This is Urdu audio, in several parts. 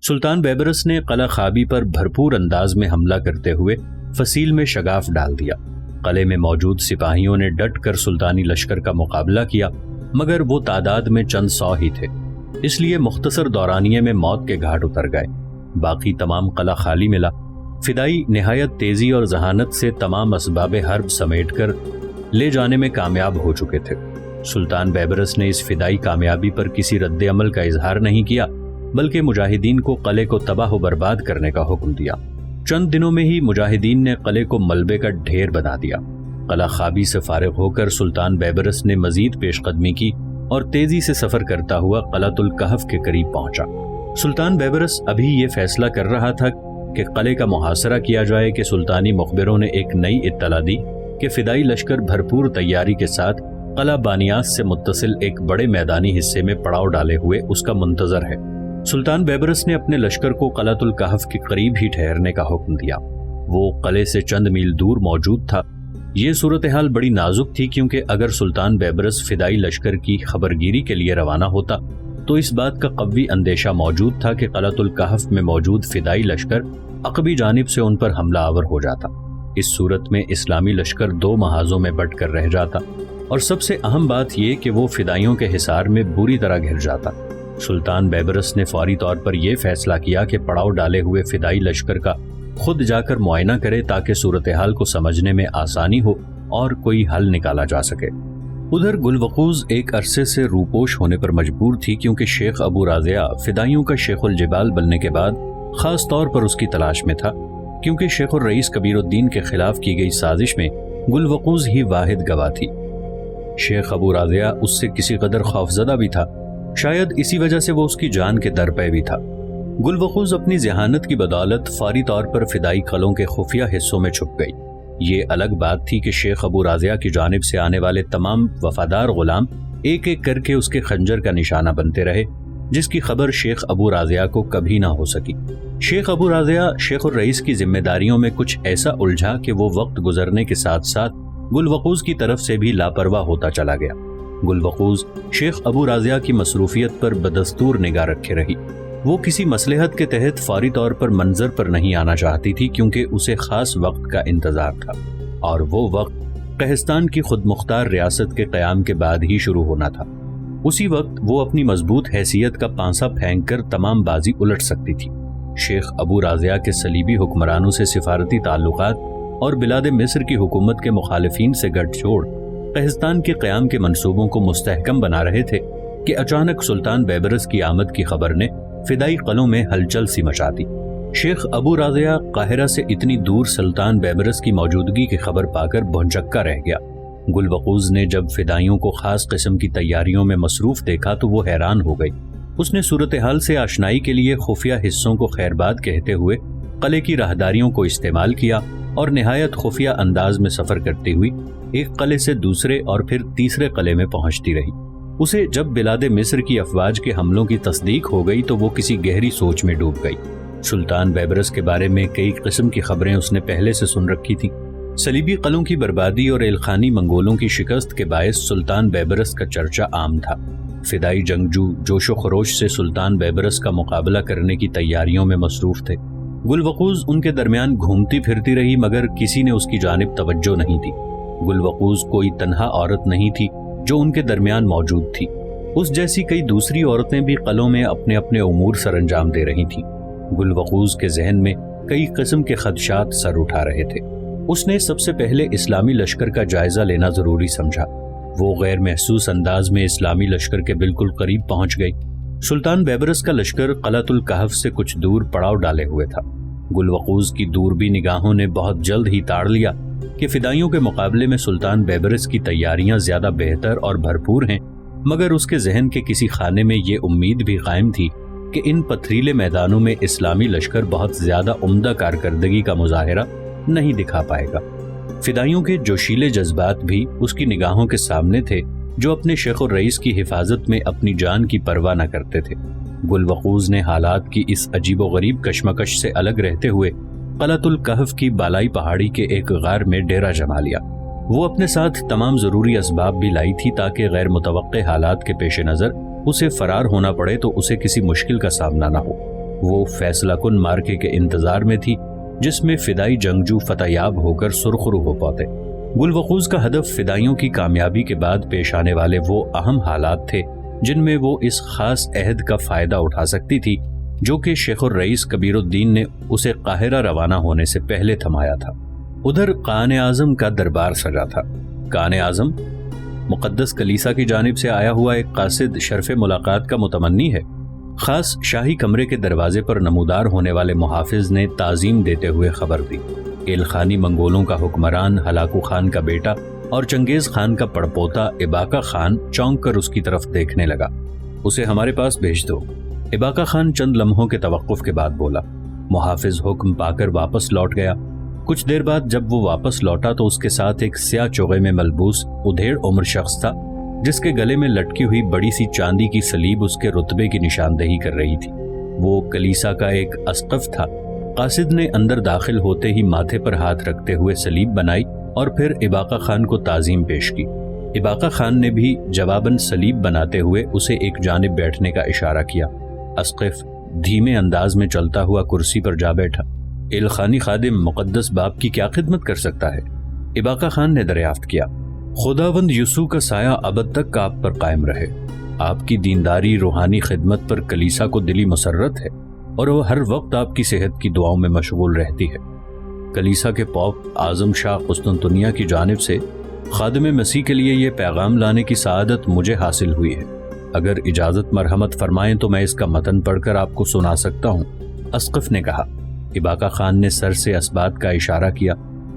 سلطان بیبرس نے قلعہ خوابی پر بھرپور انداز میں حملہ کرتے ہوئے فصیل میں شگاف ڈال دیا۔ قلعے میں موجود سپاہیوں نے ڈٹ کر سلطانی لشکر کا مقابلہ کیا، مگر وہ تعداد میں چند سو ہی تھے، اس لیے مختصر دورانیے میں موت کے گھاٹ اتر گئے۔ باقی تمام قلعہ خالی ملا۔ فدائی نہایت تیزی اور ذہانت سے تمام اسباب حرب سمیٹ کر لے جانے میں کامیاب ہو چکے تھے۔ سلطان بیبرس نے اس فدائی کامیابی پر کسی رد عمل کا اظہار نہیں کیا، بلکہ مجاہدین کو قلعے کو تباہ و برباد کرنے کا حکم دیا۔ چند دنوں میں ہی مجاہدین نے قلعے کو ملبے کا ڈھیر بنا دیا۔ قلعہ خوابی سے فارغ ہو کر سلطان بیبرس نے مزید پیش قدمی کی اور تیزی سے سفر کرتا ہوا قلعۃ الکہف کے قریب پہنچا۔ سلطان بیبرس ابھی یہ فیصلہ کر رہا تھا کہ قلعے کا محاصرہ کیا جائے کہ سلطانی مخبروں نے ایک نئی اطلاع دی کہ فدائی لشکر بھرپور تیاری کے ساتھ قلعہ بانیاس سے متصل ایک بڑے میدانی حصے میں پڑاؤ ڈالے ہوئے اس کا منتظر ہے۔ سلطان بیبرس نے اپنے لشکر کو قلعۃ الکہف کے قریب ہی ٹھہرنے کا حکم دیا۔ وہ قلعے سے چند میل دور موجود تھا۔ یہ صورتحال بڑی نازک تھی، کیونکہ اگر سلطان بیبرس فدائی لشکر کی خبرگیری کے لیے روانہ ہوتا تو اس بات کا قوی اندیشہ موجود تھا کہ قلعۃ الکہف میں موجود فدائی لشکر عقبی جانب سے ان پر حملہ آور ہو جاتا۔ اس صورت میں اسلامی لشکر دو محاذوں میں بٹ کر رہ جاتا، اور سب سے اہم بات یہ کہ وہ فدائیوں کے حصار میں بری طرح گھر جاتا۔ سلطان بیبرس نے فوری طور پر یہ فیصلہ کیا کہ پڑاؤ ڈالے ہوئے فدائی لشکر کا خود جا کر معائنہ کرے تاکہ صورتحال کو سمجھنے میں آسانی ہو اور کوئی حل نکالا جا سکے۔ ادھر گلوقوز ایک عرصے سے روپوش ہونے پر مجبور تھی، کیونکہ شیخ ابو رازیہ فدائیوں کا شیخ الجبال بننے کے بعد خاص طور پر اس کی تلاش میں تھا، کیونکہ شیخ الرئیس کبیر الدین کے خلاف کی گئی سازش میں گلوقوز ہی واحد گواہ تھی۔ شیخ ابو رازیہ اس سے کسی قدر خوفزدہ بھی تھا، شاید اسی وجہ سے وہ اس کی جان کے در پہ بھی تھا۔ گلوقوز اپنی ذہانت کی بدولت فوری طور پر فدائی قلعوں کے خفیہ حصوں میں چھپ گئی۔ یہ الگ بات تھی کہ شیخ ابو رازیہ کی جانب سے آنے والے تمام وفادار غلام ایک ایک کر کے اس کے خنجر کا نشانہ بنتے رہے، جس کی خبر شیخ ابو رازیہ کو کبھی نہ ہو سکی۔ شیخ ابو رازیہ شیخ الرئیس کی ذمہ داریوں میں کچھ ایسا الجھا کہ وہ وقت گزرنے کے ساتھ ساتھ گلوقوز کی طرف سے بھی لاپرواہ ہوتا چلا گیا۔ گلوقوز شیخ ابو رازیہ کی مصروفیت پر بدستور نگاہ رکھے رہی۔ وہ کسی مصلحت کے تحت فوری طور پر منظر پر نہیں آنا چاہتی تھی، کیونکہ اسے خاص وقت کا انتظار تھا، اور وہ وقت قہستان کی خود مختار ریاست کے قیام کے بعد ہی شروع ہونا تھا۔ اسی وقت وہ اپنی مضبوط حیثیت کا پانسا پھینک کر تمام بازی الٹ سکتی تھی۔ شیخ ابو رازیہ کے صلیبی حکمرانوں سے سفارتی تعلقات اور بلاد مصر کی حکومت کے مخالفین سے گٹھ جوڑ قہستان کے قیام کے منصوبوں کو مستحکم بنا رہے تھے کہ اچانک سلطان بیبرس کی آمد کی خبر نے فدائی قلعوں میں ہلچل سی مچا دی۔ شیخ ابو رازیہ قاہرہ سے اتنی دور سلطان بیبرس کی موجودگی کی خبر پا کر بھونچکا رہ گیا۔ گلوقوز نے جب فدائیوں کو خاص قسم کی تیاریوں میں مصروف دیکھا تو وہ حیران ہو گئی۔ اس نے صورتحال سے آشنائی کے لیے خفیہ حصوں کو خیرباد کہتے ہوئے قلعے کی راہداریوں کو استعمال کیا اور نہایت خفیہ انداز میں سفر کرتی ہوئی ایک قلعے سے دوسرے اور پھر تیسرے قلعے میں پہنچتی رہی۔ اسے جب بلاد مصر کی افواج کے حملوں کی تصدیق ہو گئی تو وہ کسی گہری سوچ میں ڈوب گئی۔ سلطان بیبرس کے بارے میں کئی قسم کی خبریں اس نے پہلے سے سن رکھی تھیں۔ صلیبی قلعوں کی بربادی اور ایلخانی منگولوں کی شکست کے باعث سلطان بیبرس کا چرچا عام تھا۔ فدائی جنگجو جوش و خروش سے سلطان بیبرس کا مقابلہ کرنے کی تیاریوں میں مصروف تھے۔ گلوقوز ان کے درمیان گھومتی پھرتی رہی، مگر کسی نے اس کی جانب توجہ نہیں دی۔ گلوقوز کوئی تنہا عورت نہیں تھی جو ان کے درمیان موجود تھی۔ اس جیسی کئی دوسری عورتیں بھی قلعوں میں اپنے اپنے امور سر انجام دے رہی تھیں۔ گلوقوز کے ذہن میں کئی قسم کے خدشات سر اٹھا رہے تھے۔ اس نے سب سے پہلے اسلامی لشکر کا جائزہ لینا ضروری سمجھا۔ وہ غیر محسوس انداز میں اسلامی لشکر کے بالکل قریب پہنچ گئی۔ سلطان بیبرس کا لشکر قلعۃ الکہف سے کچھ دور پڑاؤ ڈالے ہوئے تھا۔ گلوقوز کی دوربی نگاہوں نے بہت جلد ہی تاڑ لیا کہ فدائیوں کے مقابلے میں سلطان بیبرس کی تیاریاں زیادہ بہتر اور بھرپور ہیں، مگر اس کے ذہن کے کسی خانے میں یہ امید بھی قائم تھی کہ ان پتھریلے میدانوں میں اسلامی لشکر بہت زیادہ عمدہ کارکردگی کا مظاہرہ نہیں دکھا پائے گا۔ فدائیوں کے جوشیلے جذبات بھی اس کی نگاہوں کے سامنے تھے، جو اپنے شیخ الرئیس کی حفاظت میں اپنی جان کی پرواہ نہ کرتے تھے۔ گلوقوز نے حالات کی اس عجیب و غریب کشمکش سے الگ رہتے ہوئے قلعۃ الکہف کی بالائی پہاڑی کے ایک غار میں ڈیرا جما لیا۔ وہ اپنے ساتھ تمام ضروری اسباب بھی لائی تھی تاکہ غیر متوقع حالات کے پیش نظر اسے فرار ہونا پڑے تو اسے کسی مشکل کا سامنا نہ ہو۔ وہ فیصلہ کن مارکے کے انتظار میں تھی جس میں فدائی جنگجو فتح یاب ہو کر سرخرو ہو پاتے۔ گل وخوذ کا ہدف فدائیوں کی کامیابی کے بعد پیش آنے والے وہ اہم حالات تھے جن میں وہ اس خاص عہد کا فائدہ اٹھا سکتی تھی جو کہ شیخ الرئیس کبیر الدین نے اسے قاہرہ روانہ ہونے سے پہلے تھمایا تھا۔ ادھر قائن اعظم کا دربار سجا تھا۔ قائن اعظم مقدس کلیسا کی جانب سے آیا ہوا ایک قاصد شرف ملاقات کا متمنی ہے۔ خاص شاہی کمرے کے دروازے پر نمودار ہونے والے محافظ نے تعظیم دیتے ہوئے خبر دی۔ ایلخانی منگولوں کا حکمران ہلاکو خان کا بیٹا اور چنگیز خان کا پڑپوتا اباقہ خان چونک کر اس کی طرف دیکھنے لگا۔ اسے ہمارے پاس بھیج دو۔ اباقہ خان چند لمحوں کے توقف کے بعد بولا۔ محافظ حکم پا کر واپس لوٹ گیا۔ کچھ دیر بعد جب وہ واپس لوٹا تو اس کے ساتھ ایک سیاہ چوغے میں ملبوس ادھیڑ عمر شخص تھا جس کے گلے میں لٹکی ہوئی بڑی سی چاندی کی سلیب اس کے رتبے کی نشاندہی کر رہی تھی۔ وہ کلیسا کا ایک اسقف تھا۔ قاصد نے اندر داخل ہوتے ہی ماتھے پر ہاتھ رکھتے ہوئے سلیب بنائی اور پھر اباقہ خان کو تعظیم پیش کی۔ اباقہ خان نے بھی جواباً سلیب بناتے ہوئے اسے ایک جانب بیٹھنے کا اشارہ کیا۔ اسقف دھیمے انداز میں چلتا ہوا کرسی پر جا بیٹھا۔ ایلخانی خادم مقدس باپ کی کیا خدمت کر سکتا ہے؟ اباقہ خان نے دریافت کیا۔ خداوند یسوع کا سایہ ابد تک آپ پر قائم رہے۔ آپ کی دینداری روحانی خدمت پر کلیسا کو دلی مسرت ہے اور وہ ہر وقت آپ کی صحت کی دعاؤں میں مشغول رہتی ہے۔ کلیسا کے پوپ اعظم شاہ قسطنطنیہ کی جانب سے خادم مسیح کے لیے یہ پیغام لانے کی سعادت مجھے حاصل ہوئی ہے۔ اگر اجازت مرحمت فرمائیں تو میں اس کا متن پڑھ کر آپ کو سنا سکتا ہوں، اسقف نے کہا۔ اباقہ خان نے سر سے اسبات کا اشارہ کیا۔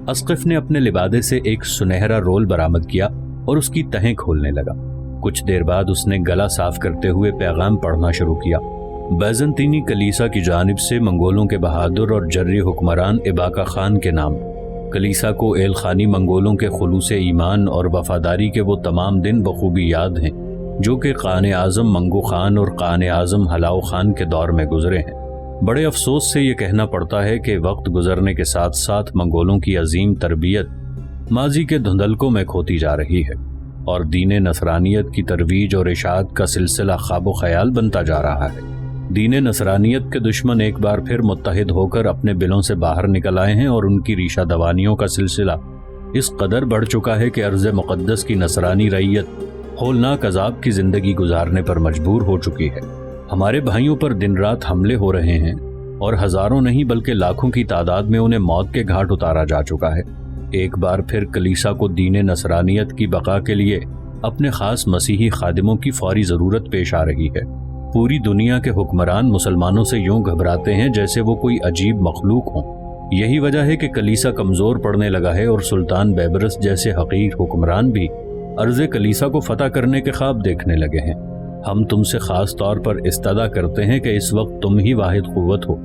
اسقف نے اپنے لبادے سے ایک سنہرا رول برآمد کیا اور اس کی تہیں کھولنے لگا۔ کچھ دیر بعد اس نے گلا صاف کرتے ہوئے پیغام پڑھنا شروع کیا۔ بیزنطینی کلیسا کی جانب سے منگولوں کے بہادر اور جری حکمران اباقہ خان کے نام، کلیسا کو ایلخانی منگولوں کے خلوص ایمان اور وفاداری کے وہ تمام دن بخوبی یاد ہیں جو کہ قائن اعظم منگو خان اور قائن اعظم ہلاؤ خان کے دور میں گزرے ہیں۔ بڑے افسوس سے یہ کہنا پڑتا ہے کہ وقت گزرنے کے ساتھ ساتھ منگولوں کی عظیم تربیت ماضی کے دھندلکوں میں کھوتی جا رہی ہے اور دین نصرانیت کی ترویج اور اشاعت کا سلسلہ خواب و خیال بنتا جا رہا ہے۔ دین نصرانیت کے دشمن ایک بار پھر متحد ہو کر اپنے بلوں سے باہر نکل آئے ہیں اور ان کی ریشہ دوانیوں کا سلسلہ اس قدر بڑھ چکا ہے کہ ارض مقدس کی نصرانی رعیت ہولناک عذاب کی زندگی گزارنے پر مجبور ہو چکی ہے۔ ہمارے بھائیوں پر دن رات حملے ہو رہے ہیں اور ہزاروں نہیں بلکہ لاکھوں کی تعداد میں انہیں موت کے گھاٹ اتارا جا چکا ہے۔ ایک بار پھر کلیسا کو دین نصرانیت کی بقا کے لیے اپنے خاص مسیحی خادموں کی فوری ضرورت پیش آ رہی ہے۔ پوری دنیا کے حکمران مسلمانوں سے یوں گھبراتے ہیں جیسے وہ کوئی عجیب مخلوق ہوں۔ یہی وجہ ہے کہ کلیسا کمزور پڑنے لگا ہے اور سلطان بیبرس جیسے حقیر حکمران بھی ارض کلیسا کو فتح کرنے کے خواب دیکھنے لگے ہیں۔ ہم تم سے خاص طور پر استدعا کرتے ہیں کہ اس وقت تم ہی واحد قوت ہو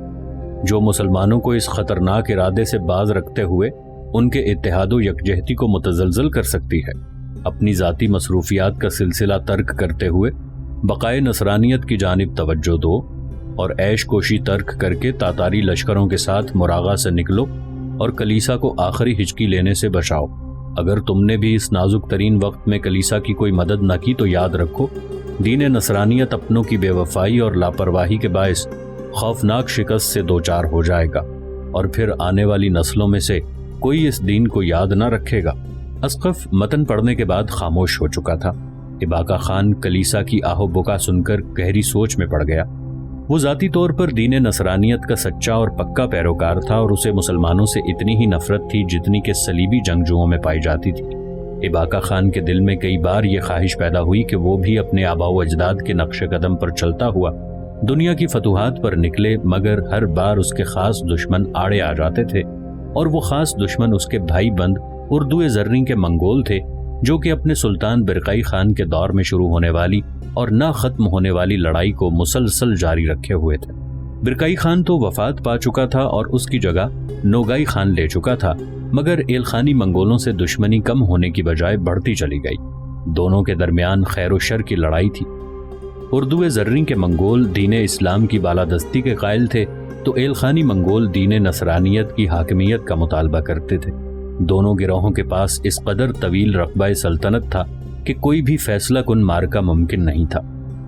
جو مسلمانوں کو اس خطرناک ارادے سے باز رکھتے ہوئے ان کے اتحاد و یکجہتی کو متزلزل کر سکتی ہے۔ اپنی ذاتی مصروفیات کا سلسلہ ترک کرتے ہوئے بقائے نصرانیت کی جانب توجہ دو اور عیش کوشی ترک کر کے تاتاری لشکروں کے ساتھ مراغہ سے نکلو اور کلیسا کو آخری ہچکی لینے سے بچاؤ۔ اگر تم نے بھی اس نازک ترین وقت میں کلیسا کی کوئی مدد نہ کی تو یاد رکھو دین نصرانیت اپنوں کی بے وفائی اور لاپرواہی کے باعث خوفناک شکست سے دوچار ہو جائے گا اور پھر آنے والی نسلوں میں سے کوئی اس دین کو یاد نہ رکھے گا۔ اسقف متن پڑھنے کے بعد خاموش ہو چکا تھا۔ اباقہ خان کلیسا کی آہو بکا سن کر گہری سوچ میں پڑ گیا۔ وہ ذاتی طور پر دین نصرانیت کا سچا اور پکا پیروکار تھا اور اسے مسلمانوں سے اتنی ہی نفرت تھی جتنی کہ صلیبی جنگجوؤں میں پائی جاتی تھی۔ اباقہ خان کے دل میں کئی بار یہ خواہش پیدا ہوئی کہ وہ بھی اپنے آباء و اجداد کے نقش قدم پر چلتا ہوا دنیا کی فتوحات پر نکلے، مگر ہر بار اس کے خاص دشمن آڑے آ جاتے تھے اور وہ خاص دشمن اس کے بھائی بند اردو زرنی کے منگول تھے جو کہ اپنے سلطان برقعی خان کے دور میں شروع ہونے والی اور نہ ختم ہونے والی لڑائی کو مسلسل جاری رکھے ہوئے تھے۔ برقعی خان تو وفات پا چکا تھا اور اس کی جگہ نوگائی خان لے چکا تھا، مگر ایلخانی منگولوں سے دشمنی کم ہونے کی بجائے بڑھتی چلی گئی۔ دونوں کے درمیان خیر و شر کی لڑائی تھی۔ اردو زرنی کے منگول دین اسلام کی بالادستی کے قائل تھے تو ایلخانی منگول دین نصرانیت کی حاکمیت کا مطالبہ کرتے تھے۔ دونوں گروہوں کے پاس اس قدر طویل رقبہ سلطنت تھا کہ کوئی بھی فیصلہ کن مارکہ ممکن نہیں تھا۔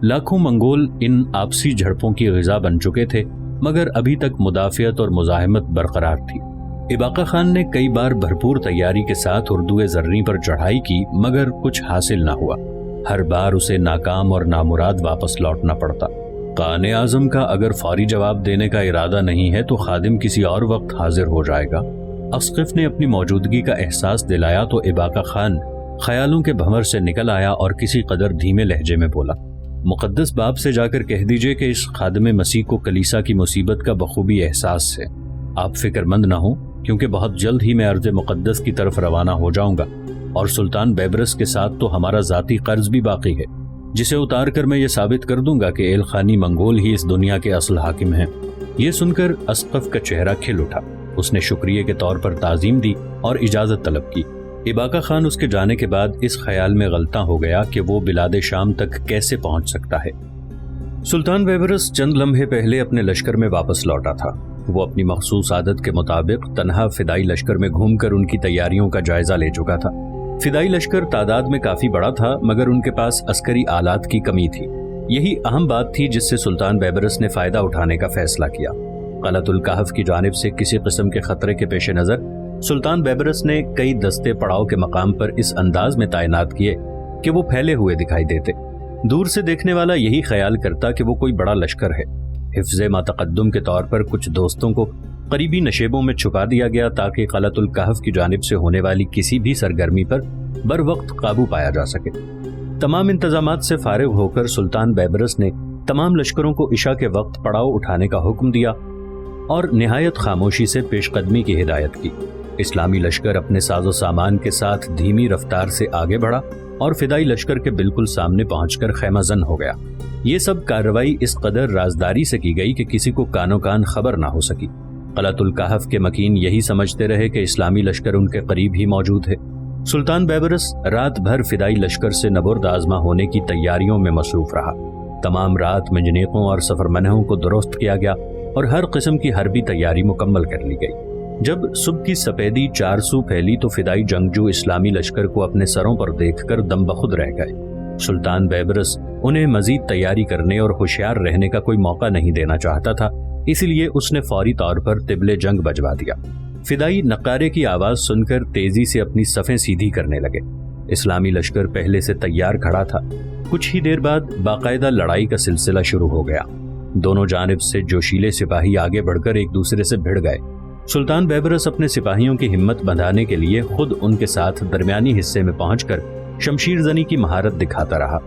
لاکھوں منگول ان آپسی جھڑپوں کی غذا بن چکے تھے، مگر ابھی تک مدافعت اور مزاحمت برقرار تھی۔ اباقہ خان نے کئی بار بھرپور تیاری کے ساتھ اردو زرنی پر چڑھائی کی مگر کچھ حاصل نہ ہوا۔ ہر بار اسے ناکام اور نامراد واپس لوٹنا پڑتا۔ قائد اعظم کا اگر فوری جواب دینے کا ارادہ نہیں ہے تو خادم کسی اور وقت حاضر ہو جائے گا۔ اسقف نے اپنی موجودگی کا احساس دلایا تو اباقہ خان خیالوں کے بھنور سے نکل آیا اور کسی قدر دھیمے لہجے میں بولا، مقدس باپ سے جا کر کہہ دیجئے کہ اس خادم مسیح کو کلیسا کی مصیبت کا بخوبی احساس ہے۔ آپ فکر مند نہ ہوں کیونکہ بہت جلد ہی میں ارض مقدس کی طرف روانہ ہو جاؤں گا، اور سلطان بیبرس کے ساتھ تو ہمارا ذاتی قرض بھی باقی ہے، جسے اتار کر میں یہ ثابت کر دوں گا کہ ایلخانی منگول ہی اس دنیا کے اصل حاکم ہیں۔ یہ سن کر اسقف کا چہرہ کھل اٹھا۔ اس نے شکریہ کے طور پر تعظیم دی اور اجازت طلب کی۔ اباقہ خان اس کے جانے کے بعد اس خیال میں غلطاں ہو گیا کہ وہ بلاد شام تک کیسے پہنچ سکتا ہے۔ سلطان بیبرس چند لمحے پہلے اپنے لشکر میں واپس لوٹا تھا۔ وہ اپنی مخصوص عادت کے مطابق تنہا فدائی لشکر میں گھوم کر ان کی تیاریوں کا جائزہ لے چکا تھا۔ فدائی لشکر تعداد میں کافی بڑا تھا مگر ان کے پاس عسکری آلات کی کمی تھی۔ یہی اہم بات تھی جس سے سلطان بیبرس نے فائدہ اٹھانے کا فیصلہ کیا۔ قلعۃ الکہف کی جانب سے کسی قسم کے خطرے کے پیش نظر سلطان بیبرس نے کئی دستے پڑاؤ کے مقام پر اس انداز میں تعینات کیے کہ وہ پھیلے ہوئے دکھائی دیتے۔ دور سے دیکھنے والا یہی خیال کرتا کہ وہ کوئی بڑا لشکر ہے۔ حفظ متقدم کے طور پر کچھ دوستوں کو قریبی نشیبوں میں چھپا دیا گیا تاکہ قلعۃ الکہف کی جانب سے ہونے والی کسی بھی سرگرمی پر بر وقت قابو پایا جا سکے۔ تمام انتظامات سے فارغ ہو کر سلطان بیبرس نے تمام لشکروں کو عشاء کے وقت پڑاؤ اٹھانے کا حکم دیا اور نہایت خاموشی سے پیش قدمی کی ہدایت کی۔ اسلامی لشکر اپنے ساز و سامان کے ساتھ دھیمی رفتار سے آگے بڑھا اور فدائی لشکر کے بالکل سامنے پہنچ کر خیمہ زن ہو گیا۔ یہ سب کارروائی اس قدر رازداری سے کی گئی کہ کسی کو کانوں کان خبر نہ ہو سکی۔ قلعۃ الکہف کے مکین یہی سمجھتے رہے کہ اسلامی لشکر ان کے قریب ہی موجود ہے۔ سلطان بیبرس رات بھر فدائی لشکر سے نبرد آزما ہونے کی تیاریوں میں مصروف رہا۔ تمام رات منجنیقوں اور سفرمنہوں کو درست کیا گیا اور ہر قسم کی حربی تیاری مکمل کر لی گئی۔ جب صبح کی سپیدی چار سو پھیلی تو فدائی جنگجو اسلامی لشکر کو اپنے سروں پر دیکھ کر دم بخود رہ گئے۔ سلطان بیبرس انہیں مزید تیاری کرنے اور ہوشیار رہنے کا کوئی موقع نہیں دینا چاہتا تھا، اسی لیے اس نے فوری طور پر طبل جنگ بجوا دیا۔ فدائی نقارے کی آواز سن کر تیزی سے اپنی صفیں سیدھی کرنے لگے۔ اسلامی لشکر پہلے سے تیار کھڑا تھا۔ کچھ ہی دیر بعد باقاعدہ لڑائی کا سلسلہ شروع ہو گیا۔ دونوں جانب سے جوشیلے سپاہی آگے بڑھ کر ایک دوسرے سے بھڑ گئے۔ سلطان بیبرس اپنے سپاہیوں کی ہمت بندھانے کے لیے خود ان کے ساتھ درمیانی حصے میں پہنچ کر شمشیر زنی کی مہارت دکھاتا رہا۔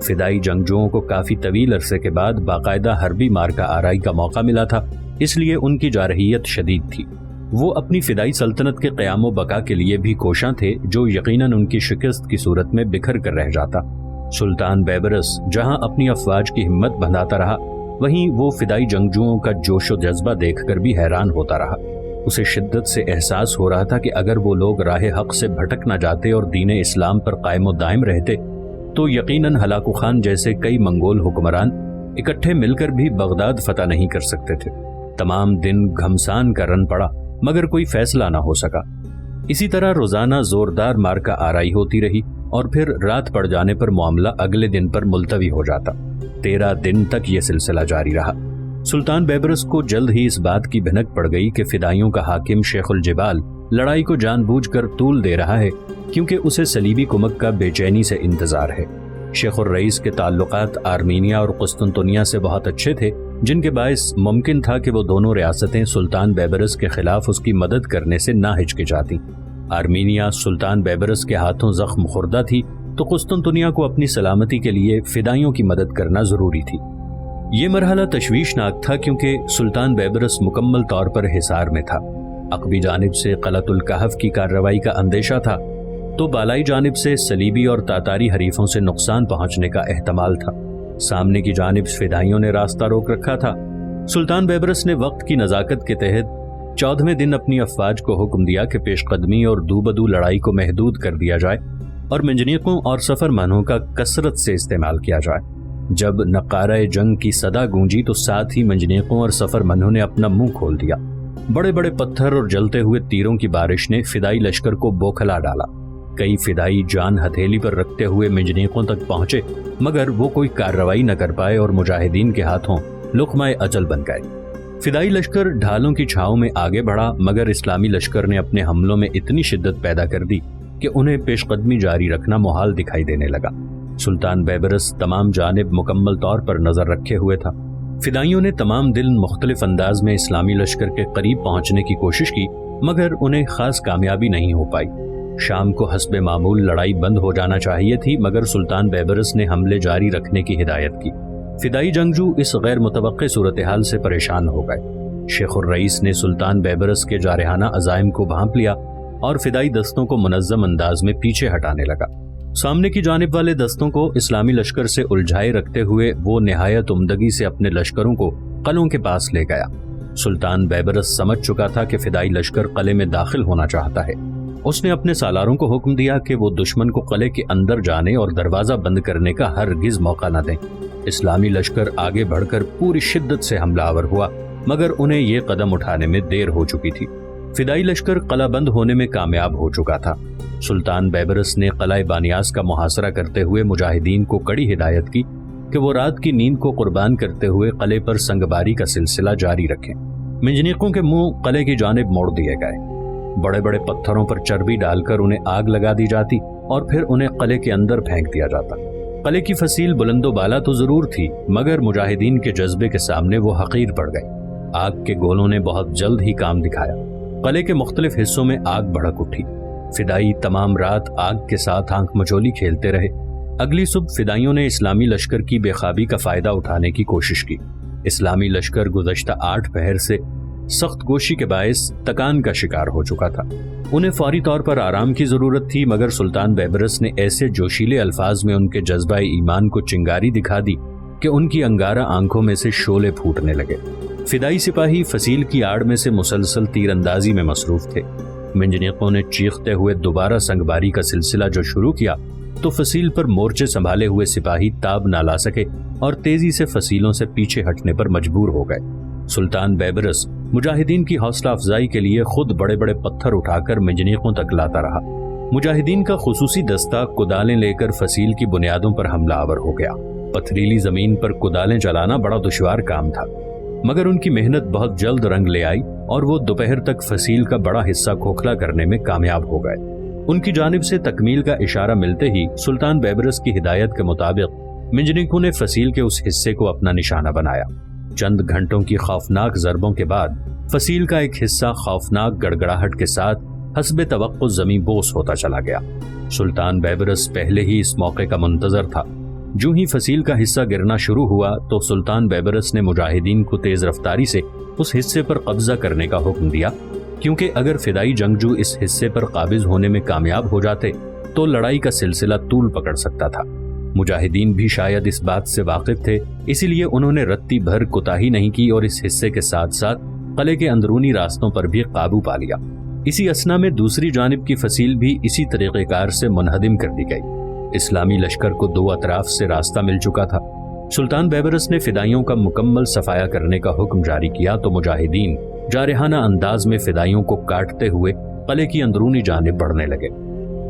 فدائی جنگجوؤں کو کافی طویل عرصے کے بعد باقاعدہ حربی مارکہ آرائی کا موقع ملا تھا، اس لیے ان کی جارحیت شدید تھی۔ وہ اپنی فدائی سلطنت کے قیام و بقا کے لیے بھی کوشاں تھے جو یقیناً ان کی شکست کی صورت میں بکھر کر رہ جاتا۔ سلطان بیبرس جہاں اپنی افواج کی ہمت بندھاتا رہا، وہیں وہ فدائی جنگجوؤں کا جوش و جذبہ دیکھ کر بھی حیران ہوتا رہا۔ اسے شدت سے احساس ہو رہا تھا کہ اگر وہ لوگ راہ حق سے بھٹک نہ جاتے اور دین اسلام پر قائم و دائم رہتے تو یقیناً ہلاکو خان جیسے کئی منگول حکمران اکٹھے مل کر بھی بغداد فتح نہیں کر سکتے تھے۔ تمام دن گھمسان کا رن پڑا مگر کوئی فیصلہ نہ ہو سکا۔ اسی طرح روزانہ زوردار مارکہ آرائی ہوتی رہی اور پھر رات پڑ جانے پر معاملہ اگلے دن پر ملتوی ہو جاتا۔ 13 دن تک یہ سلسلہ جاری رہا۔ سلطان بیبرس کو جلد ہی اس بات کی بھنک پڑ گئی کہ فدائیوں کا حاکم شیخ الجبال لڑائی کو جان بوجھ کر طول دے رہا ہے کیونکہ اسے صلیبی کمک کا بے چینی سے انتظار ہے۔ شیخ الرئیس کے تعلقات آرمینیا اور قسطنطنیہ سے بہت اچھے تھے، جن کے باعث ممکن تھا کہ وہ دونوں ریاستیں سلطان بیبرس کے خلاف اس کی مدد کرنے سے نہ ہچکچاتی۔ آرمینیا سلطان بیبرس کے ہاتھوں زخم خوردہ تھی تو قسطنطنیہ کو اپنی سلامتی کے لیے فدائیوں کی مدد کرنا ضروری تھی۔ یہ مرحلہ تشویشناک تھا کیونکہ سلطان بیبرس مکمل طور پر حصار میں تھا۔ عقبی جانب سے قلعۃ الکہف کی کارروائی کا اندیشہ تھا تو بالائی جانب سے صلیبی اور تاتاری حریفوں سے نقصان پہنچنے کا احتمال تھا۔ سامنے کی جانب فدائیوں نے راستہ روک رکھا تھا۔ سلطان بیبرس نے وقت کی نزاکت کے تحت 14ویں دن اپنی افواج کو حکم دیا کہ پیش قدمی اور دو بدو لڑائی کو محدود کر دیا جائے اور منجنیقوں اور سفر مانوں کا کثرت سے استعمال کیا جائے۔ جب نقارہ جنگ کی صدا گونجی تو ساتھ ہی منجنیقوں اور سفر منوں نے اپنا منہ کھول دیا۔ بڑے بڑے پتھر اور جلتے ہوئے تیروں کی بارش نے فدائی لشکر کو بوکھلا ڈالا۔ کئی فدائی جان ہتھیلی پر رکھتے ہوئے منجنیقوں تک پہنچے مگر وہ کوئی کارروائی نہ کر پائے اور مجاہدین کے ہاتھوں لقمہ اجل بن گئے۔ فدائی لشکر ڈھالوں کی چھاؤں میں آگے بڑھا، مگر اسلامی لشکر نے اپنے حملوں میں اتنی شدت پیدا کر دی کہ انہیں پیش قدمی جاری رکھنا محال دکھائی دینے لگا۔ سلطان بیبرس تمام جانب مکمل طور پر نظر رکھے ہوئے تھا۔ فدائیوں نے تمام دن مختلف انداز میں اسلامی لشکر کے قریب پہنچنے کی کوشش کی، مگر انہیں خاص کامیابی نہیں ہو پائی۔ شام کو حسب معمول لڑائی بند ہو جانا چاہیے تھی، مگر سلطان بیبرس نے حملے جاری رکھنے کی ہدایت کی۔ فدائی جنگجو اس غیر متوقع صورتحال سے پریشان ہو گئے۔ شیخ الرئیس نے سلطان بیبرس کے جارحانہ عزائم کو بھانپ لیا اور فدائی دستوں کو منظم انداز میں پیچھے ہٹانے لگا۔ سامنے کی جانب والے دستوں کو اسلامی لشکر سے الجھائے رکھتے ہوئے وہ نہایت عمدگی سے اپنے لشکروں کو قلعوں کے پاس لے گیا۔ سلطان بیبرس سمجھ چکا تھا کہ فدائی لشکر قلعے میں داخل ہونا چاہتا ہے۔ اس نے اپنے سالاروں کو حکم دیا کہ وہ دشمن کو قلعے کے اندر جانے اور دروازہ بند کرنے کا ہرگز موقع نہ دیں۔ اسلامی لشکر آگے بڑھ کر پوری شدت سے حملہ آور ہوا، مگر انہیں یہ قدم اٹھانے میں دیر ہو چکی تھی۔ فدائی لشکر قلعہ بند ہونے میں کامیاب ہو چکا تھا۔ سلطان بیبرس نے قلعہ بانیاس کا محاصرہ کرتے ہوئے مجاہدین کو کڑی ہدایت کی کہ وہ رات کی نیند کو قربان کرتے ہوئے قلعے پر سنگباری کا سلسلہ جاری رکھیں۔ منجنیقوں کے منہ قلعے کی جانب موڑ دیے گئے۔ بڑے بڑے پتھروں پر چربی ڈال کر انہیں آگ لگا دی جاتی اور پھر انہیں قلعے کے اندر پھینک دیا جاتا۔ قلعے کی فصیل بلند و بالا تو ضرور تھی، مگر مجاہدین کے جذبے کے سامنے وہ حقیر پڑ گئی۔ آگ کے گولوں نے بہت جلد ہی کام دکھایا۔ قلعے کے مختلف حصوں میں آگ بھڑک اٹھی۔ فدائی تمام رات آگ کے ساتھ آنکھ مچولی کھیلتے رہے۔ اگلی صبح فدائیوں نے اسلامی لشکر کی بے خوابی کا فائدہ اٹھانے کی کوشش کی۔ اسلامی لشکر گزشتہ 8 پہر سے سخت گوشی کے باعث تکان کا شکار ہو چکا تھا۔ انہیں فوری طور پر آرام کی ضرورت تھی، مگر سلطان بیبرس نے ایسے جوشیلے الفاظ میں ان کے جذبہ ایمان کو چنگاری دکھا دی کہ ان کی انگارہ آنکھوں میں سے شعلے پھوٹنے لگے۔ فدائی سپاہی فصیل کی آڑ میں سے مسلسل تیر اندازی میں مصروف تھے۔ منجنیقوں نے چیختے ہوئے دوبارہ سنگباری کا سلسلہ جو شروع کیا تو فصیل پر مورچے سنبھالے ہوئے سپاہی تاب نہ لا سکے اور تیزی سے فصیلوں سے پیچھے ہٹنے پر مجبور ہو گئے۔ سلطان بیبرس مجاہدین کی حوصلہ افزائی کے لیے خود بڑے بڑے پتھر اٹھا کر منجنیقوں تک لاتا رہا۔ مجاہدین کا خصوصی دستہ کدالیں لے کر فصیل کی بنیادوں پر حملہ آور ہو گیا۔ پتھریلی زمین پر کدالیں چلانا بڑا دشوار کام تھا، مگر ان کی محنت بہت جلد رنگ لے آئی اور وہ دوپہر تک فصیل کا بڑا حصہ کھوکھلا کرنے میں کامیاب ہو گئے۔ ان کی جانب سے تکمیل کا اشارہ ملتے ہی سلطان بیبرس کی ہدایت کے مطابق منجنیقوں نے فصیل کے اس حصے کو اپنا نشانہ بنایا۔ چند گھنٹوں کی خوفناک ضربوں کے بعد فصیل کا ایک حصہ خوفناک گڑگڑاہٹ کے ساتھ حسب توقع زمین بوس ہوتا چلا گیا۔ سلطان بیبرس پہلے ہی اس موقع کا منتظر تھا۔ جو ہی فصیل کا حصہ گرنا شروع ہوا تو سلطان بیبرس نے مجاہدین کو تیز رفتاری سے اس حصے پر قبضہ کرنے کا حکم دیا، کیونکہ اگر فدائی جنگجو اس حصے پر قابض ہونے میں کامیاب ہو جاتے تو لڑائی کا سلسلہ طول پکڑ سکتا تھا۔ مجاہدین بھی شاید اس بات سے واقف تھے، اسی لیے انہوں نے رتی بھر کوتاہی نہیں کی اور اس حصے کے ساتھ ساتھ قلعے کے اندرونی راستوں پر بھی قابو پا لیا۔ اسی اثنا میں دوسری جانب کی فصیل بھی اسی طریقہ کار سے منہدم کر دی گئی۔ اسلامی لشکر کو دو اطراف سے راستہ مل چکا تھا۔ سلطان بیبرس نے فدائیوں کا مکمل صفایا کرنے کا حکم جاری کیا تو مجاہدین جارحانہ انداز میں فدائیوں کو کاٹتے ہوئے قلعے کی اندرونی جانب بڑھنے لگے۔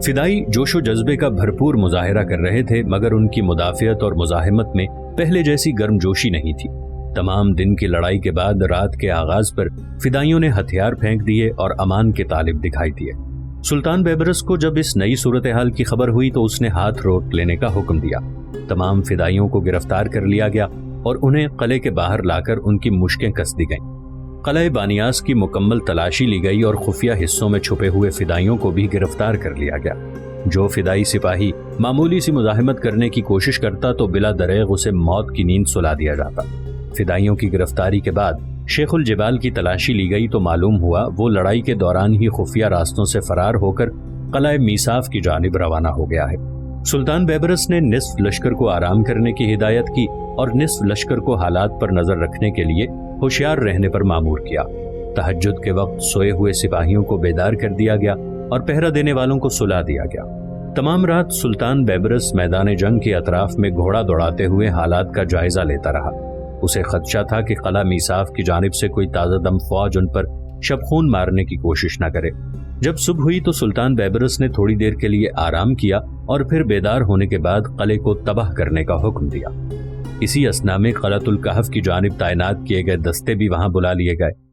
فدائی جوش و جذبے کا بھرپور مظاہرہ کر رہے تھے، مگر ان کی مدافعت اور مزاحمت میں پہلے جیسی گرم جوشی نہیں تھی۔ تمام دن کی لڑائی کے بعد رات کے آغاز پر فدائیوں نے ہتھیار پھینک دیے اور امان کے طالب دکھائی دیے۔ سلطان بیبرس کو جب اس نئی صورتحال کی خبر ہوئی تو اس نے ہاتھ روک لینے کا حکم دیا۔ تمام فدائیوں کو گرفتار کر لیا گیا اور انہیں قلعے کے باہر لا کر ان کی مشکیں کس دی گئیں۔ قلعہ بانیاس کی مکمل تلاشی لی گئی اور خفیہ حصوں میں چھپے ہوئے فدائیوں کو بھی گرفتار کر لیا گیا۔ جو فدائی سپاہی معمولی سی مزاحمت کرنے کی کوشش کرتا تو بلا دریغ اسے موت کی نیند سلا دیا جاتا۔ فدائیوں کی گرفتاری کے بعد شیخ الجبال کی تلاشی لی گئی تو معلوم ہوا وہ لڑائی کے دوران ہی خفیہ راستوں سے فرار ہو کر قلعہ میساف کی جانب روانہ ہو گیا ہے۔ سلطان بیبرس نے نصف لشکر کو آرام کرنے کی ہدایت کی اور نصف لشکر کو حالات پر نظر رکھنے کے لیے ہوشیار رہنے پر مامور کیا۔ تہجد کے وقت سوئے ہوئے سپاہیوں کو بیدار کر دیا گیا اور پہرہ دینے والوں کو سلا دیا گیا۔ تمام رات سلطان بیبرس میدان جنگ کے اطراف میں گھوڑا دوڑاتے ہوئے حالات کا جائزہ لیتا رہا۔ اسے خدشہ تھا کہ قلعہ میساف کی جانب سے کوئی تازہ دم فوج ان پر شبخون مارنے کی کوشش نہ کرے۔ جب صبح ہوئی تو سلطان بیبرس نے تھوڑی دیر کے لیے آرام کیا اور پھر بیدار ہونے کے بعد قلعے کو تباہ کرنے کا حکم دیا۔ اسی اسنا میں قلعۃ الکہف کی جانب تعینات کیے گئے دستے بھی وہاں بلا لیے گئے۔